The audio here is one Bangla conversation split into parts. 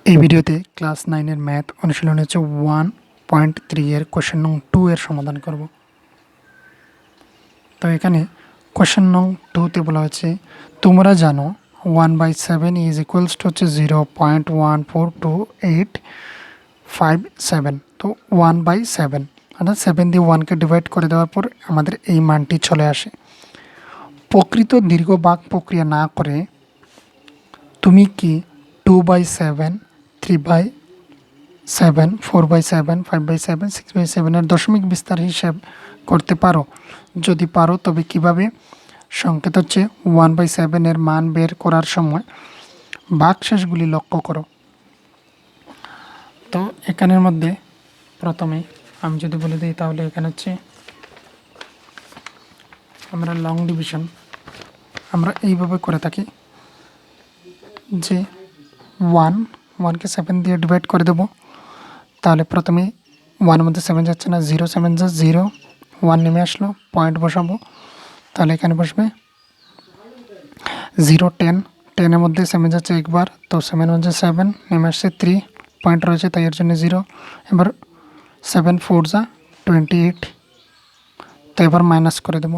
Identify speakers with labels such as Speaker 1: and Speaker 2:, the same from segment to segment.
Speaker 1: এই ভিডিওতে ক্লাস 9 এর ম্যাথ অনুশীলন হচ্ছে 1.3 এর কোশ্চেন নং 2 এর সমাধান করব। তো এখানে কোশ্চেন নং 2 তে বলা হচ্ছে তোমরা জানো 1/7 ইজ ইকুয়ালস টু হচ্ছে 0.14287। তো 1/7 অর্থাৎ 7 দিয়ে 1কে ডিভাইড করে দেওয়ার পর আমাদের এই মানটি চলে আসে। প্রকৃত দীর্ঘ ভাগ প্রক্রিয়া না করে তুমি কি 2/7, 3/7, 4/7, 5/7, 6/7 এর দশমিক বিস্তার হিসাব করতে পারো? যদি পারো তবে কিভাবে? সংকেত হচ্ছে 1/7 এর মান বের করার সময় ভাগশেষগুলি লক্ষ্য করো। তো এখানের মধ্যে প্রথমে আমি যদি বলে দিই তাহলে এখানে হচ্ছে আমরা লং ডিভিশন আমরা এইভাবে করে থাকি যে 1কে 7 দিয়ে ডিভাইড করে দেবো। তাহলে প্রথমে 1 মধ্যে 7 যাচ্ছে না, 0 7 যা 0, 1 নেমে আসলো, পয়েন্ট বসাবো। তাহলে এখানে বসবে 0 10, 10-এর মধ্যে 7 যাচ্ছে একবার, তো 7 হচ্ছে 7, নেমে আসছে 3, পয়েন্ট রয়েছে তাই এর জন্য 0। এবার 7 4 যা 28, তো এবার মাইনাস করে দেবো।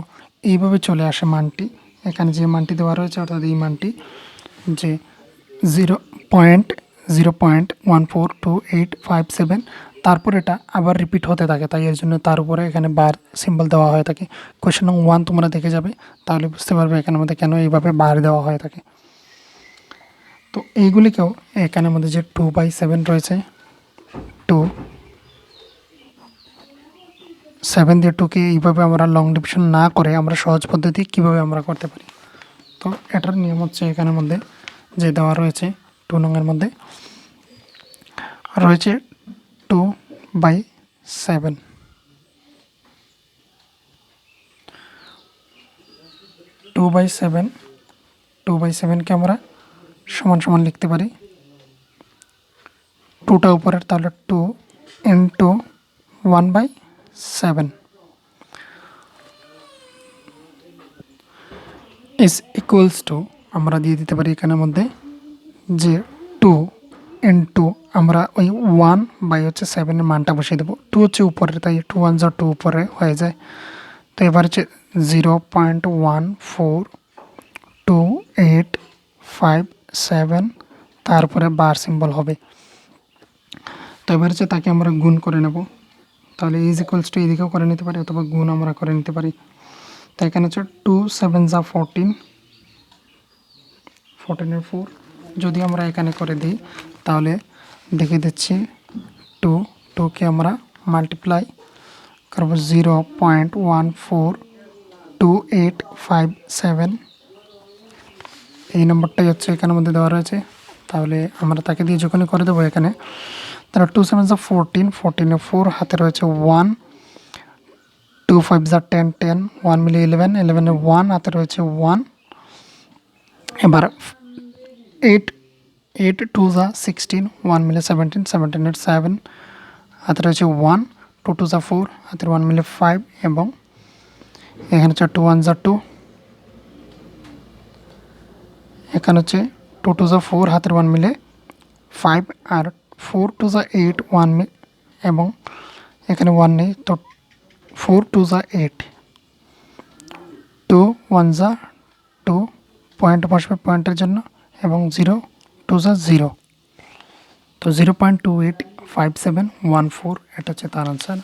Speaker 1: এইভাবে চলে আসে মানটি। এখানে যে মানটি দেওয়া রয়েছে অর্থাৎ এই মানটি যে 0.14287, তারপর এটা আবার রিপিট হতে থাকে, তাই এর জন্য তার উপরে এখানে বার সিম্বল দেওয়া হয়ে থাকে। কোয়েশ্চেন নং 1 তোমরা দেখে যাবে, তাহলে বুঝতে পারবে এখানের মধ্যে কেন এইভাবে বার দেওয়া হয়ে থাকে। তো এইগুলিকেও এখানের মধ্যে যে 2/7 রয়েছে, 7 দিয়ে 2কে এইভাবে আমরা লং ডিভিশন না করে আমরা সহজ পদ্ধতি কিভাবে আমরা করতে পারি। তো এটার নিয়ম হচ্ছে এখানের মধ্যে যে দেওয়া রয়েছে 2 নংয়ের মধ্যে রয়েছে 2/7। 2/7কে আমরা সমান সমান লিখতে পারি 2টা উপরের, তাহলে 2 ইন্টু 1/7 ইজ ইকুয়ালস টু আমরা দিয়ে দিতে পারি এখানের মধ্যে যে 2 ইন্টু আমরা ওই 1/7 মানটা বসিয়ে দেবো। 2 হচ্ছে উপরের, তাই 2 1 যা 2 উপরে হয়ে যায়। তো এবার হচ্ছে 0.14287, তারপরে বার সিম্বল হবে। তো এবার হচ্ছে তাকে আমরা গুণ করে নেব। তাহলে ইজ ইকুয়ালস টু এদিকেও করে নিতে পারি অথবা গুণ আমরা করে নিতে পারি। তো এখানে হচ্ছে 2 7 যা 14, 14-এর 4 যদি আমরা এখানে করে দিই তাহলে দেখে দিচ্ছি 2কে আমরা মাল্টিপ্লাই করবো 0.14287, এই নম্বরটাই হচ্ছে এখানের মধ্যে দেওয়া রয়েছে। তাহলে আমরা তাকে দিয়ে যখনই করে দেবো এখানে, তাহলে 2 7 যা 14, 14-এ 4, হাতে রয়েছে 1, 2 5 যা 10, 10, 1 মিলে 11, 11-এ 1, হাতে রয়েছে 1। এবার 8 2 যা 16, 1 মিলে 17, 17-এর 7, হাতে রয়েছে 1, 2 2 যা 4, হাতের 1 মিলে 5, এবং এখানে হচ্ছে 2 1 যা 2, এখানে হচ্ছে 2 2 যা 4, হাতের 1 মিলে 5, আর 4 2 যা 8, 1 এবং এখানে 1 নেই, তো 4 2 যা 8, 2 1 যা 2, পয়েন্ট বসবে পয়েন্টের জন্য, এবং 0 2 যা 0, তো 0.285714 এটা হচ্ছে তার আনসার।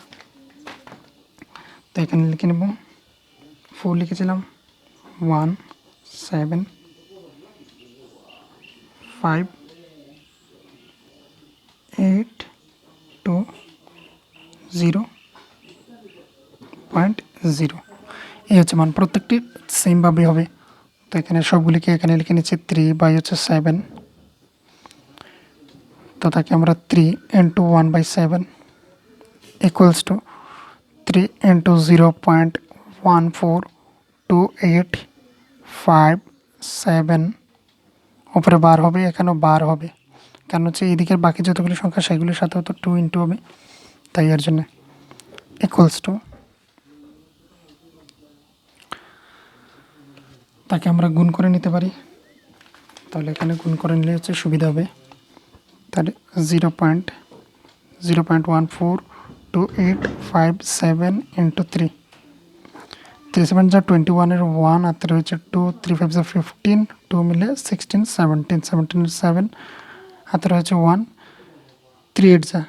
Speaker 1: তো এখানে লিখে নেব 4 লিখেছিলাম, 1 7 5 8 2 0.0, এই হচ্ছে মান। প্রত্যেকটি সেমভাবে হবে। তো এখানে সবগুলিকে এখানে লিখে নিচ্ছি 3/7, তো তাকে আমরা 3 ইন্টু 1/7 ইকুয়ালস টু 3 ইন্টু 0.14287, উপরে বার হবে, এখানেও বার হবে, কারণ হচ্ছে এদিকের বাকি যতগুলি সংখ্যা সেগুলির সাথেও তো 2 ইন্টু হবে, তাই এর জন্য ইকুয়ালস টু তাকে আমরা গুণ করে নিতে পারি। তাহলে এখানে গুণ করে নিলে হচ্ছে সুবিধা হবে। তো তাহলে 0.0.142857 ইন্টু 3, 3 7 যা 21 এর 1, হাতে রয়েছে 2, 3 5 যা 15, 2 মিলে 16, 17, 17 এর 7, হাতে রয়েছে 1, 3 8 যা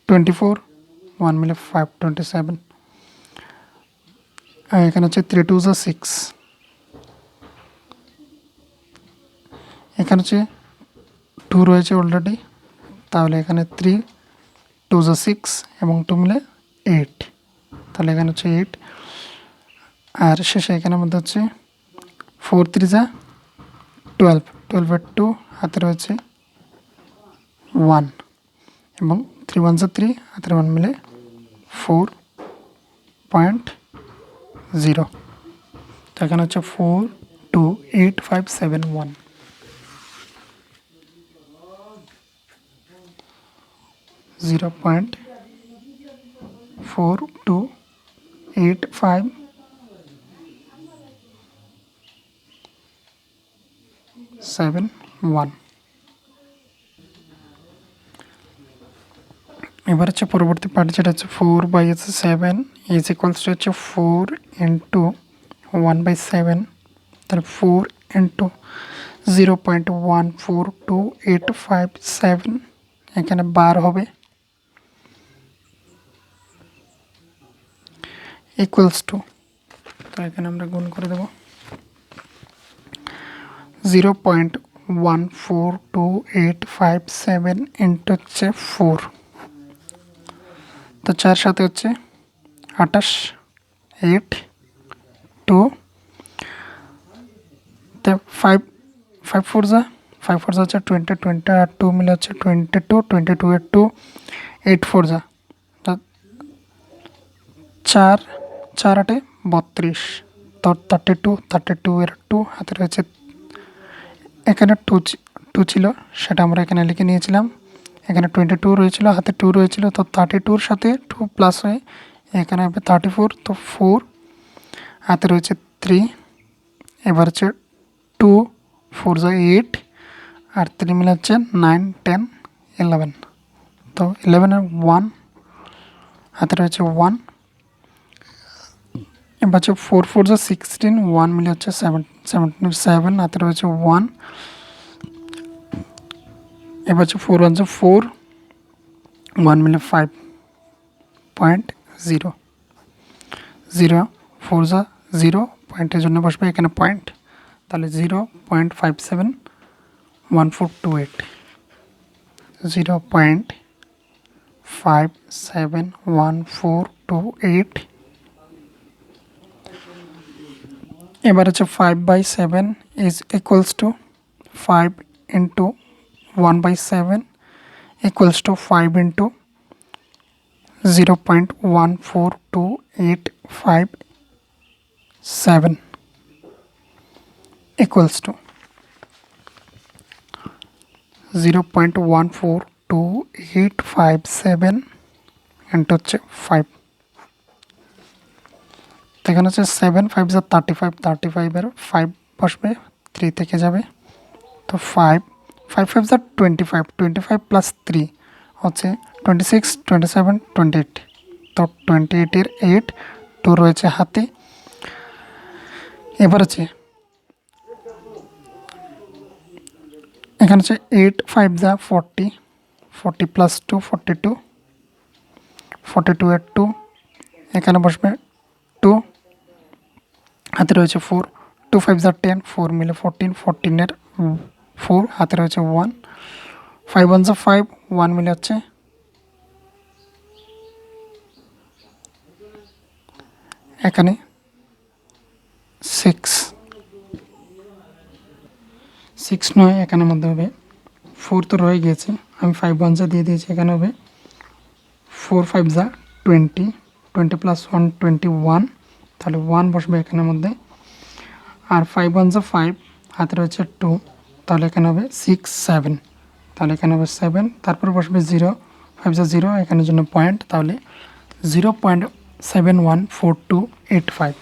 Speaker 1: 24, 1 মিলে 5, 27, আর এখানে হচ্ছে 3 2 যা 6, এখানে হচ্ছে 2 রয়েছে অলরেডি, তাহলে এখানে 3 2 যা 6 এবং 2 মিলে 8, তাহলে এখানে হচ্ছে 8, আর শেষে এখানের মধ্যে হচ্ছে 4 3 যা 12, 12 এর 2, হাতে রয়েছে 1 এবং 3 1 যা 3, হাতের 1 মিলে 4.0, তো এখানে হচ্ছে 428571। 0.428571। এবার হচ্ছে পরবর্তী পার্ট, যেটা হচ্ছে 4/7 ইজ ইকুয়ালস টু হচ্ছে 4 ইন্টু 1/7, তাহলে 4 ইন্টু 0.14287, এখানে বার হবে, ইকুয়ালস টু, তো এখানে আমরা গুণ করে দেব 0.14287 ইন্টু হচ্ছে 4, তো 4 সাথে হচ্ছে 28, 8 2, তো 5 5 4 যা 5 4 যা হচ্ছে 20, 20 আর 2 মিলে হচ্ছে 22, 22 এর 2, 8 4 যা 4, 4 8 32, তো 32, 32 এর 2, হাতে রয়েছে, এখানে 2 ছিল, সেটা আমরা এখানে লিখে নিয়েছিলাম, এখানে 22 রয়েছিল, হাতে 2 রয়েছিল, তো 32-র সাথে 2 প্লাস হয়ে এখানে হবে 34, তো 4, হাতে রয়েছে 3, এবার হচ্ছে 2 4 যা 8 আর 3 মিলে হচ্ছে 9 10 11, তো 11 এর 1, হাতে রয়েছে 1, এবার হচ্ছে 4 4 যা 16, 1 মিলে হচ্ছে 17 7, হাতে রয়েছে 1, এবার হচ্ছে 4 1 যা 4, 1 মিলে 5.0, 0 4 যা 0, পয়েন্টের জন্য বসবে এখানে পয়েন্ট, তাহলে 0.571428, 0.571428। এবার হচ্ছে 5/7 is equals to 5 into 1/7 equals to 5 into 0.14287 equals to 0.14287 into হচ্ছে 5, তো এখানে হচ্ছে 7 5 যা 35, 35 এর 5 বসবে, 3 থেকে যাবে, তো 5 5 5 যা 25, 25 প্লাস 3 হচ্ছে 26 27 28, তো 28 এর 8, 2 রয়েছে হাতে, এবার হচ্ছে এখানে হচ্ছে 8 5 যা 40, 40 প্লাস 2 42, 42 এর 2, এখানে বসবে 2, হাতে রয়েছে 4, 2 5 যা 10, 4 মিলে 14, 14 এর 4, হাতে রয়েছে 1, 5 1 যা 5, 1 মিলে হচ্ছে এখানে 6 নয়, এখানের মধ্যে হবে 4, তো রয়ে গিয়েছে, আমি 5 1 যা দিয়ে দিয়েছি, এখানে হবে 4 5 যা 20, 20 প্লাস 1 21, তাহলে 1 বসবে এখানের মধ্যে, আর 5 1 যা 5, হাতে রয়েছে 2, তাহলে এখানে হবে 6 7, তাহলে এখানে হবে 7, তারপর বসবে 0 5 যা 0, এখানের জন্য পয়েন্ট, তাহলে 0.714285,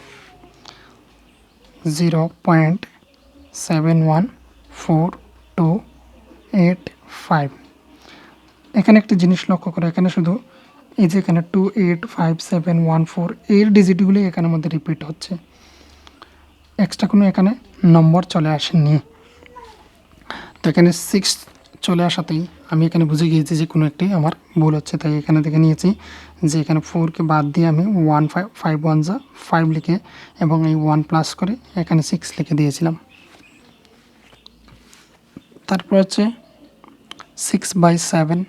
Speaker 1: 0.714285 285। এখানে একটা জিনিস লক্ষ্য করো, এখানে শুধু এই যে এখানে 2857114 এর ডিজিটগুলি এখানের মধ্যে রিপিট হচ্ছে, এক্সট্রা কোনো এখানে নম্বর চলে আসেনি। তো এখানে 6 চলে আসাতেই আমি এখানে বুঝে গিয়েছি যে কোনো একটি আমার ভুল হচ্ছে, তাই এখানে দেখে নিয়েছি যে এখানে 4কে বাদ দিয়ে আমি 5 লিখে এবং এই 1 প্লাস করে এখানে 6 লিখে দিয়েছিলাম। তারপর হচ্ছে 6/7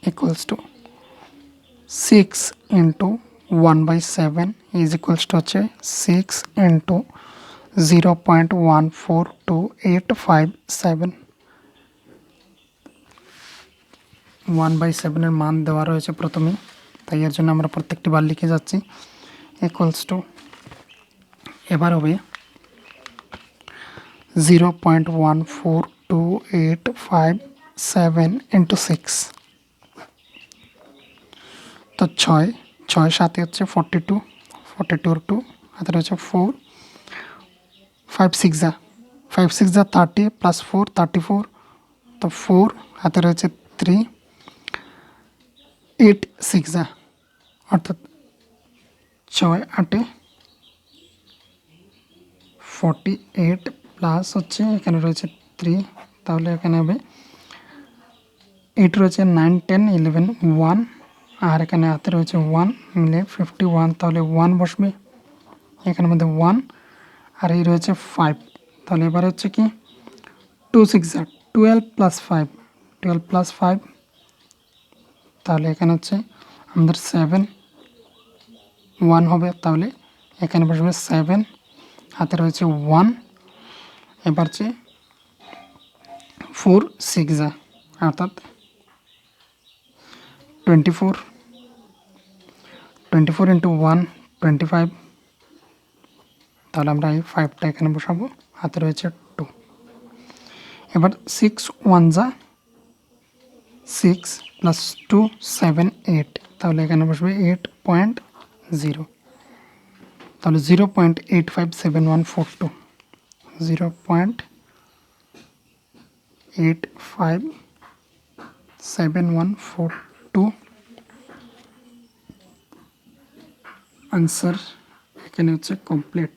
Speaker 1: equals to 6 into 1/7 is equals to হচ্ছে 6 into 0.142857। 1/7 এর মান দেওয়া রয়েছে প্রথমেই, তাই এর জন্য আমরা প্রত্যেকটি বার লিখে যাচ্ছি। ইকুয়ালস টু এবার হবে 0.142857 ইন্টু 6। তো 6 7 হচ্ছে 42, 42 2 হাতে রয়েছে 4, 5 6 যা 30 প্লাস 4 34, তো 4 হাতে রয়েছে 3, 8 6 অর্থাৎ 6 8 48 প্লাস হচ্ছে এখানে রয়েছে 3, তাহলে এখানে হবে 8 রয়েছে 9 10 11 1, আর এখানে হাতে রয়েছে 1 মিলে 51, তাহলে 1 বসবে এখানের মধ্যে 1, আর এই রয়েছে 5, তাহলে এবার হচ্ছে কি 2 6 12 প্লাস 5 12 প্লাস 5, তাহলে এখানে হচ্ছে আমাদের 7 1 হবে, তাহলে এখানে বসবে 7, হাতে রয়েছে 1, এবার হচ্ছে 4 6 অর্থাৎ 24 ইন্টু 1 25, তাহলে আমরা এই 5টা এখানে বসাবো, হাতে রয়েছে 2। এবার 6 1 6 প্লাস 2 7 8, তাহলে এখানে বসবে 8.0, তাহলে 0.857142 0.857142 আনসার এখানে হচ্ছে কমপ্লিট।